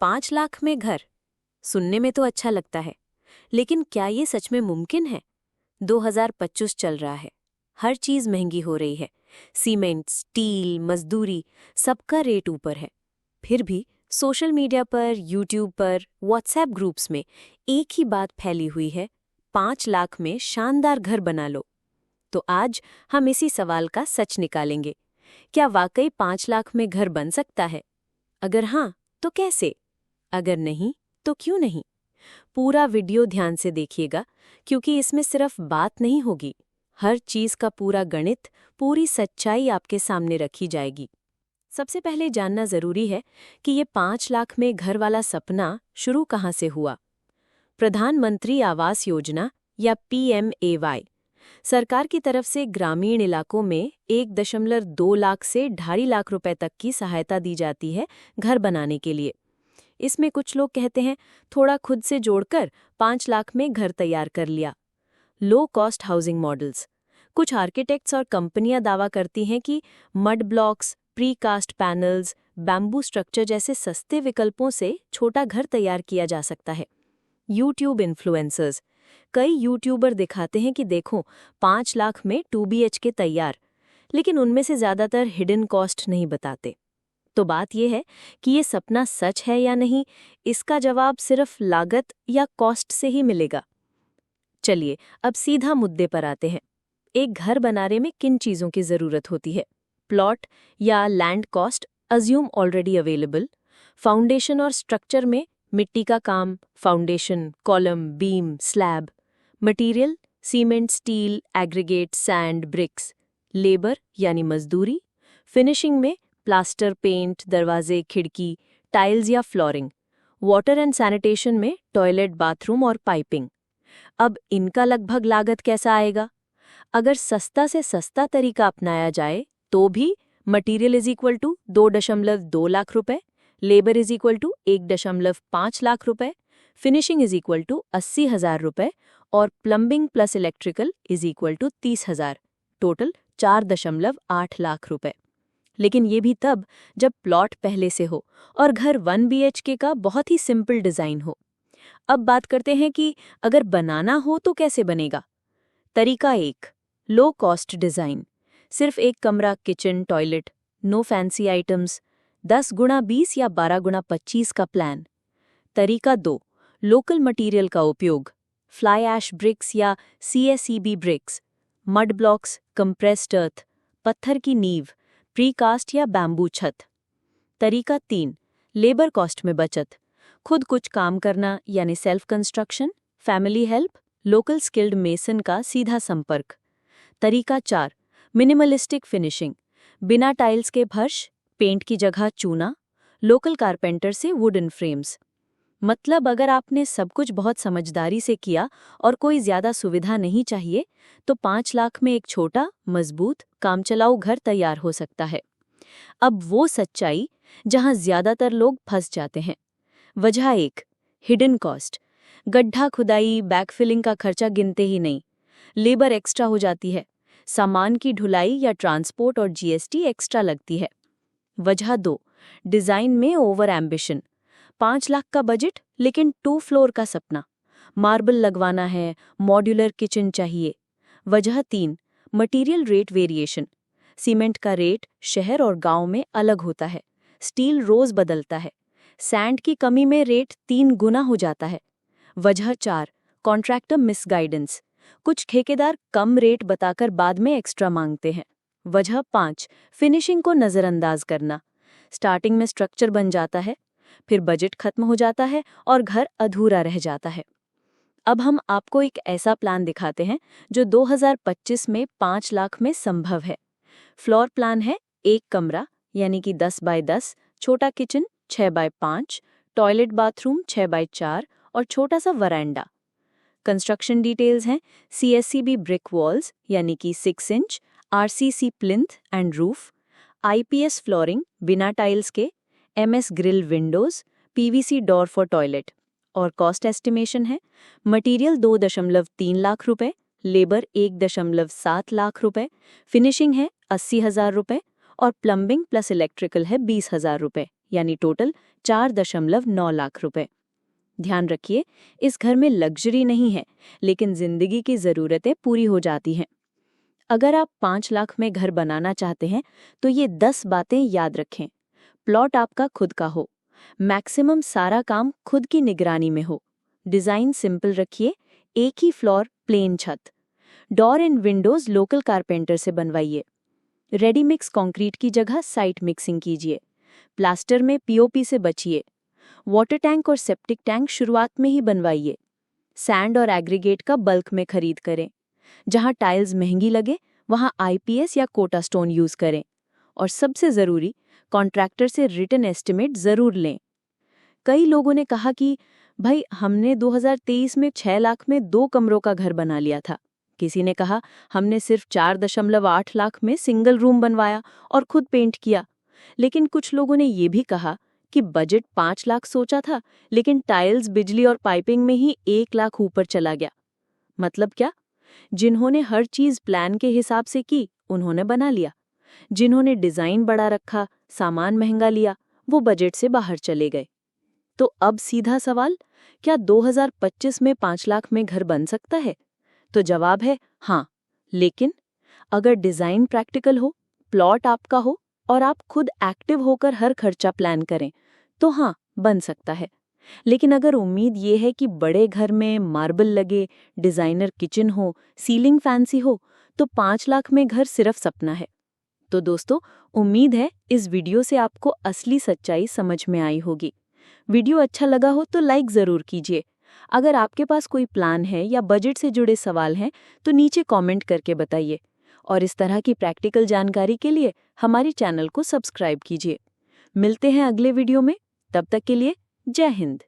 5 लाख में घर। सुनने में तो अच्छा लगता है, लेकिन क्या ये सच में मुमकिन है? 2025 चल रहा है, हर चीज महंगी हो रही है। सीमेंट, स्टील, मजदूरी, सबका रेट ऊपर है। फिर भी सोशल मीडिया पर, यूट्यूब पर, व्हाट्सएप ग्रुप्स में एक ही बात फैली हुई है, 5 लाख में शानदार घर बना लो। तो आज हम इसी सवाल का सच निकालेंगे। क्या वाकई 5 लाख में घर बन सकता है? अगर हाँ, तो कैसे? अगर नहीं, तो क्यों नहीं? पूरा वीडियो ध्यान से देखिएगा, क्योंकि इसमें सिर्फ बात नहीं होगी, हर चीज का पूरा गणित, पूरी सच्चाई आपके सामने रखी जाएगी। सबसे पहले जानना जरूरी है कि ये 5 लाख में घर वाला सपना शुरू कहाँ से हुआ। प्रधानमंत्री आवास योजना या PMAY सरकार की तरफ से ग्रामीण इलाकों में 1.2 लाख से 2.5 लाख रुपए तक की सहायता दी जाती है घर बनाने के लिए। इसमें कुछ लोग कहते हैं थोड़ा खुद से जोड़कर 5 लाख में घर तैयार कर लिया। Low cost housing models. कुछ आर्किटेक्ट्स और कंपनियां दावा करती हैं कि mud blocks, precast panels, bamboo structure जैसे सस्ते विकल्पों से छोटा घर तैयार किया जा सकता है। YouTube influencers. कई यूट्यूबर दिखाते हैं कि देखो 5 लाख में 2 BHK तैयार, लेकिन उनमें से ज़्यादातर हिडन कॉस्ट नहीं बताते। तो बात यह है कि ये सपना सच है या नहीं, इसका जवाब सिर्फ लागत या कॉस्ट से ही मिलेगा। चलिए अब सीधा मुद्दे पर आते हैं। एक घर बनाने में किन चीज़ों की ज़रूरत होती है? प्लॉट या land cost assume already available. Foundation और स्ट्रक्चर में मिट्टी का काम, foundation, column, beam, slab. Material cement, steel, aggregate, sand, bricks. Labour यानी मजदूरी। फिनिशिंग में प्लास्टर, पेंट, दरवाजे, खिड़की, टाइल्स या फ्लोरिंग। वाटर एंड सैनिटेशन में टॉयलेट, बाथरूम और पाइपिंग। अब इनका लगभग लागत कैसा आएगा? अगर सस्ता से सस्ता तरीका अपनाया जाए तो भी material is equal to 2.2 lakh रुपए, labour is equal to 1.5 lakh रुपए, फिनिशिंग इज इक्वल टू 80,000 रुपए और plumbing plus electrical is equal to 30,000, total 4.8 lakh रुपए। लेकिन ये भी तब जब प्लॉट पहले से हो और घर 1 BHK का बहुत ही सिंपल डिज़ाइन हो। अब बात करते हैं कि अगर बनाना हो तो कैसे बनेगा। तरीका 1, लो कॉस्ट डिज़ाइन। सिर्फ एक कमरा, kitchen, toilet, no fancy items, 10x20 या 12x25 का प्लान। तरीका 2, लोकल मटेरियल का उपयोग। फ्लाई ऐश ब्रिक्स या CSEB bricks, mud blocks, compressed earth, पत्थर की नींव, प्रीकास्ट या बैम्बू छत। तरीका 3, लेबर कॉस्ट में बचत। खुद कुछ काम करना यानी self construction, family help, local skilled mason का सीधा संपर्क। तरीका 4, मिनिमलिस्टिक फिनिशिंग। बिना टाइल्स के फर्श, पेंट की जगह चूना, लोकल कारपेंटर से वुडन फ्रेम्स। मतलब अगर आपने सब कुछ बहुत समझदारी से किया और कोई ज्यादा सुविधा नहीं चाहिए, तो 5 लाख में एक छोटा, मजबूत, कामचलाऊ घर तैयार हो सकता है। अब वो सच्चाई जहां ज्यादातर लोग फंस जाते हैं। वजह 1, हिडन कॉस्ट। गड्ढा खुदाई, बैकफिलिंग का खर्चा गिनते ही नहीं। लेबर एक्स्ट्रा हो जाती है, सामान की ढुलाई या ट्रांसपोर्ट और GST एक्स्ट्रा लगती है। वजह 2, डिजाइन में ओवर एम्बिशन। 5 लाख का बजट लेकिन 2 फ्लोर का सपना, मार्बल लगवाना है, मॉड्यूलर किचन चाहिए। वजह 3, मटेरियल रेट वेरिएशन। सीमेंट का रेट शहर और गांव में अलग होता है, स्टील रोज बदलता है, सैंड की कमी में रेट 3 गुना हो जाता है। वजह 4, कॉन्ट्रैक्टर मिसगाइडेंस। कुछ ठेकेदार कम रेट बताकर बाद में एक्स्ट्रा मांगते हैं। वजह 5, फिनिशिंग को नज़रअंदाज करना। स्टार्टिंग में स्ट्रक्चर बन जाता है, फिर बजट खत्म हो जाता है और घर अधूरा रह जाता है। अब हम आपको एक ऐसा प्लान दिखाते हैं जो 2025 में 5 लाख में संभव है। फ्लोर प्लान है 1 कमरा यानी कि 10 बाय 10, छोटा kitchen 6 by 5, toilet bathroom 6 by 4 और छोटा सा वरांडा। कंस्ट्रक्शन डिटेल्स हैं CSEB ब्रिक वॉल्स यानी कि 6 इंच, RCC plinth and roof, IPS flooring बिना टाइल्स के, MS grill windows, PVC door for toilet. और कॉस्ट एस्टिमेशन है मटेरियल 2.3 लाख रुपए, लेबर 1.7 लाख रुपए, फिनिशिंग है 80,000 रुपए और प्लम्बिंग प्लस इलेक्ट्रिकल है 20,000 रुपए। यानी टोटल 4.9 लाख रुपए। ध्यान रखिए, इस घर में लग्जरी नहीं है, लेकिन जिंदगी की ज़रूरतें पूरी हो जाती हैं। अगर आप 5 लाख में घर बनाना चाहते हैं तो ये 10 बातें याद रखें। प्लॉट आपका खुद का हो, मैक्सिमम सारा काम खुद की निगरानी में हो, डिज़ाइन सिंपल रखिए, एक ही फ्लोर, प्लेन छत, door and Windows local carpenter से बनवाइए, रेडी मिक्स कंक्रीट की जगह साइट मिक्सिंग कीजिए, प्लास्टर में पीओपी से बचिए, वाटर टैंक और सेप्टिक टैंक शुरुआत में ही बनवाइए, सैंड और एग्रीगेट का बल्क में खरीद करें, जहां टाइल्स महंगी लगे वहां आईपीएस या कोटा स्टोन यूज करें, और सबसे ज़रूरी, कॉन्ट्रैक्टर से रिटन एस्टिमेट ज़रूर लें। कई लोगों ने कहा कि भाई हमने 2023 में 6 लाख में 2 कमरों का घर बना लिया था। किसी ने कहा हमने सिर्फ 4.8 लाख में सिंगल रूम बनवाया और खुद पेंट किया। लेकिन कुछ लोगों ने ये भी कहा कि बजट 5 लाख सोचा था, लेकिन टाइल्स, बिजली और पाइपिंग में ही 1 लाख ऊपर चला गया। मतलब क्या? जिन्होंने हर चीज प्लान के हिसाब से की, उन्होंने बना लिया। जिन्होंने डिजाइन बड़ा रखा, सामान महंगा लिया, वो बजट से बाहर चले गए। तो अब सीधा सवाल, क्या 2025 में 5 लाख में घर बन सकता है? तो जवाब है हाँ, लेकिन अगर डिजाइन प्रैक्टिकल हो, प्लॉट आपका हो और आप खुद एक्टिव होकर हर खर्चा प्लान करें, तो हाँ, बन सकता है। लेकिन अगर उम्मीद ये है कि बड़े घर में मार्बल लगे, डिजाइनर किचन हो, सीलिंग फैंसी हो, तो 5 लाख में घर सिर्फ सपना है। तो दोस्तों, उम्मीद है इस वीडियो से आपको असली सच्चाई समझ में आई होगी। वीडियो अच्छा लगा हो तो लाइक ज़रूर कीजिए। अगर आपके पास कोई प्लान है या बजट से जुड़े सवाल हैं तो नीचे कमेंट करके बताइए। और इस तरह की प्रैक्टिकल जानकारी के लिए हमारे चैनल को सब्सक्राइब कीजिए। मिलते हैं अगले वीडियो में, तब तक के लिए जय हिंद।